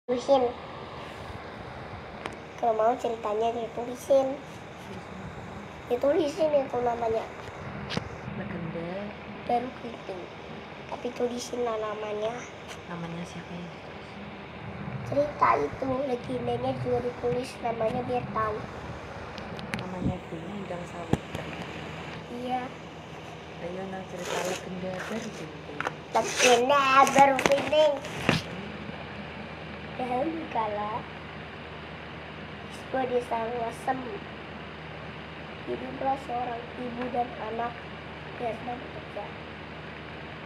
Tulisin. Kalau mau ceritanya ditulisin. Ditulisin itu namanya. Legenda Baru Kelinting. Tapi tulisin lah namanya. namanya siapa ya? Cerita itu legendanya juga ditulis namanya biar tahu. Namanya Gunung Sawitri. Iya. Ayo nang cerita legenda Baru Kelinting. Legenda Baru Kelinting. Dahulu kala di sebuah desa Lasem hiduplah seorang ibu dan anak yang sedang bekerja.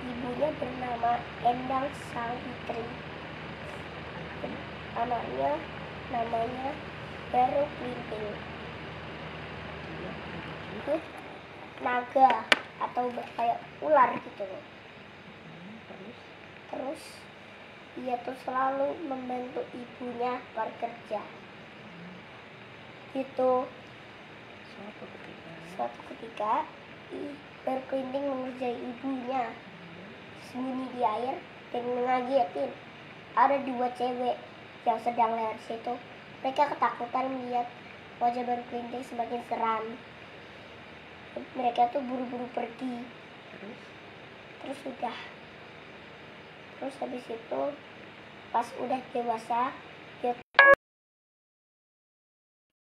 Ibunya bernama Endang Sawitri. Anaknya namanya Baru Kelinting. Naga atau kayak ular gitu loh. Terus dia tuh selalu membantu ibunya bekerja. Gitu. Suatu ketika Baru Kelinting mengerjai ibunya sembunyi di air dan mengagetin. Ada dua cewek yang sedang lewat situ. Mereka ketakutan melihat wajah Baru Kelinting semakin seram. Mereka tuh buru-buru pergi. Terus habis itu pas udah dewasa dia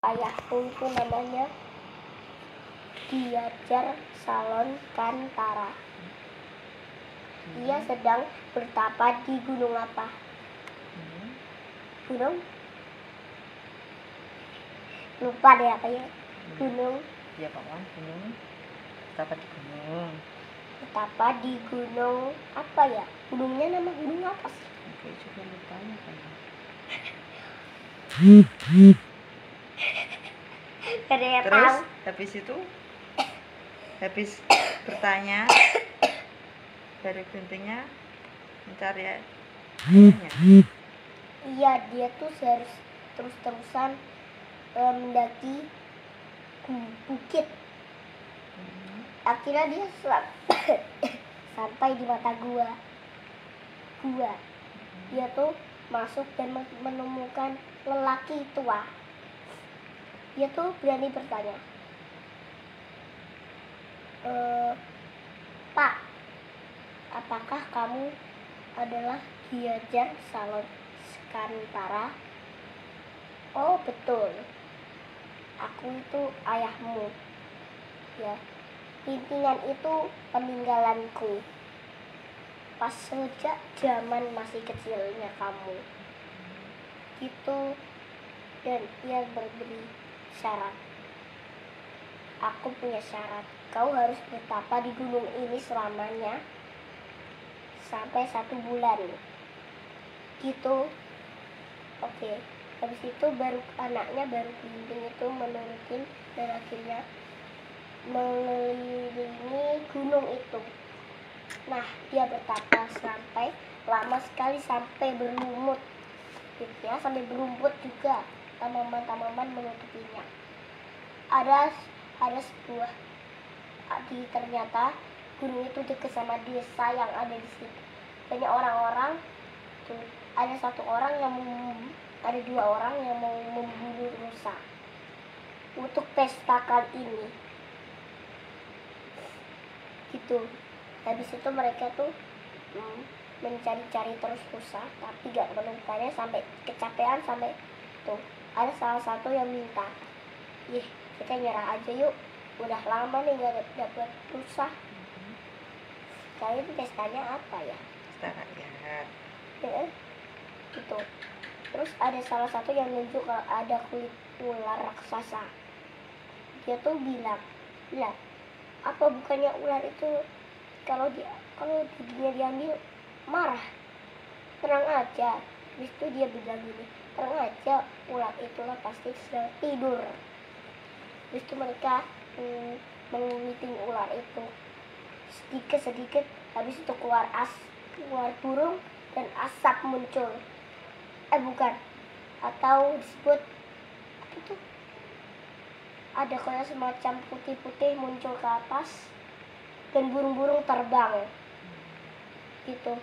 ayahku itu namanya Diajar Salon Kantara. Dia sedang bertapa di gunung apa? Gunung? Lupa deh apa ya? Gunung. Ya kawan, gunung. Bertapa di gunung. Bertapa di gunung apa ya? Gunungnya nama gunung apa sih? Oke, coba lupa ya kan. Gak ada yang Terus tahu. habis itu habis bertanya Baru Kelintingnya mencari ayahnya. Iya, dia tuh harus terus-terusan mendaki bukit. Akhirnya dia sampai di mata gua. Dia tuh masuk dan menemukan lelaki tua. Dia tuh berani bertanya, Pak, apakah kamu adalah Diajar Salon Kantara? Oh betul, aku itu ayahmu. Ya, Kelintingan itu peninggalanku pas sejak zaman masih kecilnya kamu. Gitu. Dan ia berberi syarat. Aku punya syarat. Kau harus bertapa di gunung ini selamanya sampai 1 bulan. Gitu. Oke. Habis itu anaknya Baru Kelinting itu menurutin dan akhirnya mengelilingi gunung itu. Nah, dia bertapa sampai lama sekali sampai berlumut. Ya, sampai berumput juga. Tanaman-tanaman menutupinya. Ada sebuah ternyata gunung itu dekat sama desa yang ada di situ. Banyak orang-orang tuh, ada dua orang yang mau membunuh rusa untuk pesta kali ini. Gitu. Habis itu mereka tuh mencari-cari terus rusa, tapi gak menemukannya sampai kecapean sampai tuh. Ada salah satu yang minta, kita nyerah aja yuk, udah lama nih gak dapet rusa. Kalian pestanya apa ya? Pesta rakyat. Ya, gitu. Terus ada salah satu yang nunjuk kalau ada kulit ular raksasa. Dia tuh bilang, apa bukannya ular itu kalau giginya diambil marah? Tenang aja. Habis itu dia bilang gini, tenang aja, ular itulah pasti sedang tidur. Habis itu mereka menguliting ular itu sedikit-sedikit. Habis itu keluar burung dan asap muncul. Atau disebut apa itu? Ada kayak semacam putih-putih muncul ke atas dan burung-burung terbang. Gitu.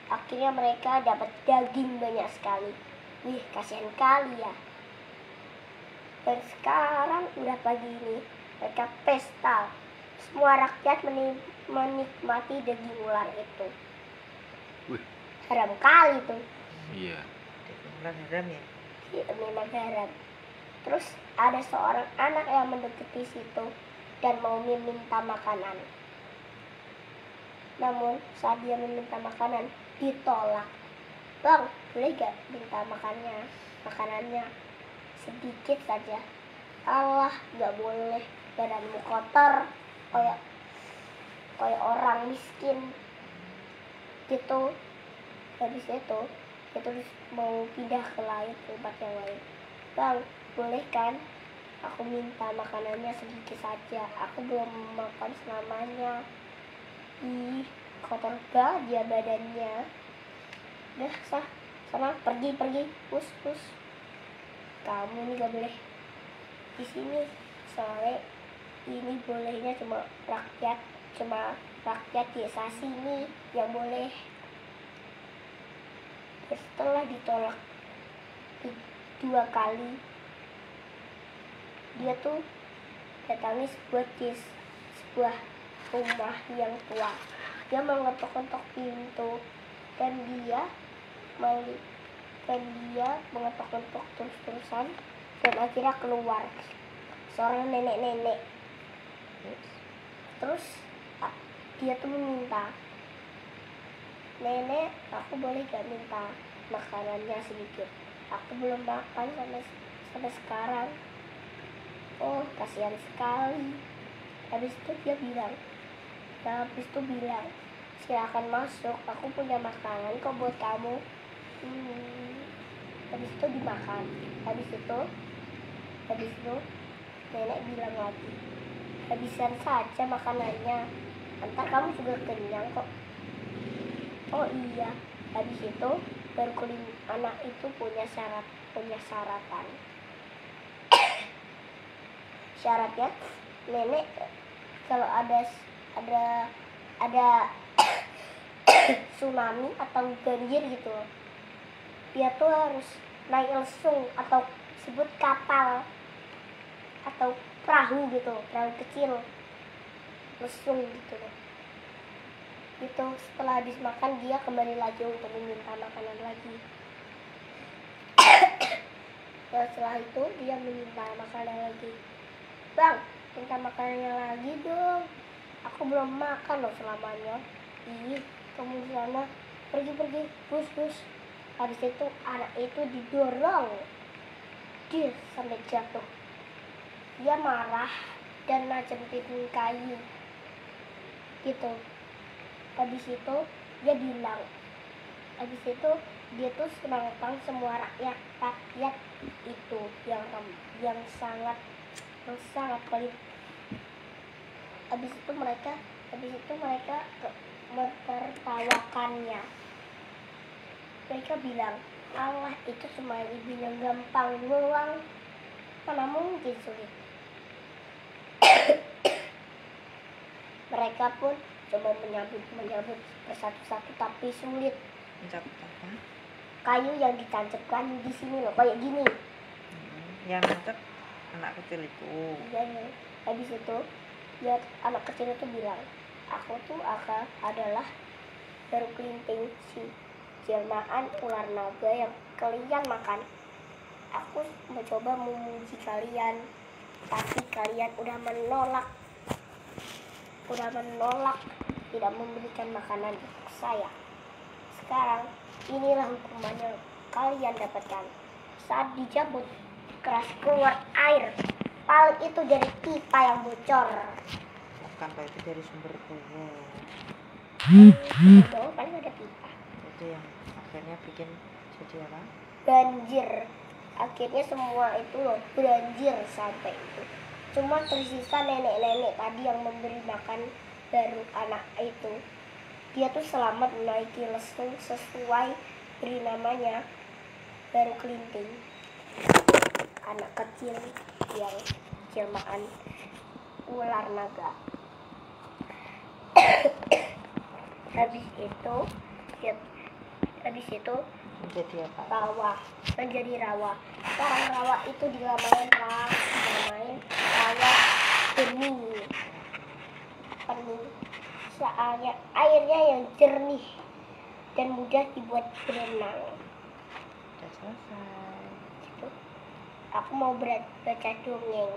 Akhirnya mereka dapat daging banyak sekali. Wih, kasihan kali ya. Dan sekarang udah pagi ini, mereka pesta. Semua rakyat menikmati daging ular itu. Wih. Haram kali tuh. Iya. Ular haram ya. Memang haram. Terus ada seorang anak yang mendekati situ dan mau meminta makanan. Namun saat dia meminta makanan, ditolak. Bang, boleh gak minta makanannya sedikit saja? Allah, gak boleh, badanmu kotor kayak orang miskin gitu. Habis itu dia terus mau pindah ke tempat yang lain. Bang, boleh kan aku minta makanannya sedikit saja, aku belum makan selamanya. Ih, kotor banget ya badannya. Udah sana pergi, pus. Kamu ini gak boleh di sini, soalnya ini bolehnya cuma rakyat desa sini yang boleh. Setelah ditolak 2 kali, dia tuh datangi sebuah rumah yang tua. Dia mengetok-ketok pintu dan dia mengetok-ketok terus-terusan dan akhirnya keluar seorang nenek-nenek. Terus dia tuh meminta, nenek, aku boleh gak minta makanannya sedikit? Aku belum makan sampai sekarang. Oh, kasihan sekali. Habis itu bilang, silakan masuk, aku punya makanan kok buat kamu. Habis itu dimakan. Habis itu nenek bilang lagi, habisan saja makanannya, ntar kamu juga kenyang kok. Oh iya. Habis itu baru anak itu punya syaratan. Syaratnya, nenek kalau ada tsunami atau banjir gitu, dia tuh harus naik lesung atau sebut kapal atau perahu gitu, perahu kecil, lesung gitu loh. Itu setelah habis makan dia kembali lagi untuk meminta makanan lagi. Dan setelah itu dia meminta makanan lagi. Bang, minta makanannya lagi dong, aku belum makan loh selamanya. Ih, kamu di sana, pergi, bus. Habis itu anak itu didorong dia sampai jatuh. Dia marah dan najetin kayu gitu. Habis itu dia bilang, habis itu dia tuh menantang semua rakyat itu yang sangat pelit. Habis itu mereka mentertawakannya. Mereka bilang, Allah itu cuma yang gampang doang, mana mungkin sulit. Mereka pun coba menyabut persatu-satu tapi sulit. Mencabut apa? Kayu yang ditancapkan di sini loh, kayak gini. Yang mencabut anak kecil itu. Ya. Habis itu anak kecil itu bilang, aku tuh adalah baru kelinting si jelmaan ular naga yang kalian makan. Aku mencoba memuji kalian, tapi kalian udah menolak, tidak memberikan makanan untuk saya. Sekarang inilah hukumannya kalian dapatkan. Saat dijabut, keras keluar air. Paling itu dari pipa yang bocor. Bukan, Pak, itu dari sumber air. Bawah paling ada pipa. Itu yang akhirnya bikin jadi apa? Banjir. Akhirnya semua itu loh banjir sampai itu. Cuma tersisa nenek-nenek tadi yang memberi makan baru anak itu. Dia tuh selamat menaiki lesung sesuai beri namanya baru kelinting. Anak kecil yang jelmaan ular naga. Habis itu Menjadi apa? rawa, menjadi rawa. Sekarang rawa itu dinamain rawa bening. Soalnya airnya yang jernih dan mudah dibuat berenang. Udah selesai. Gitu. Aku mau baca dongeng.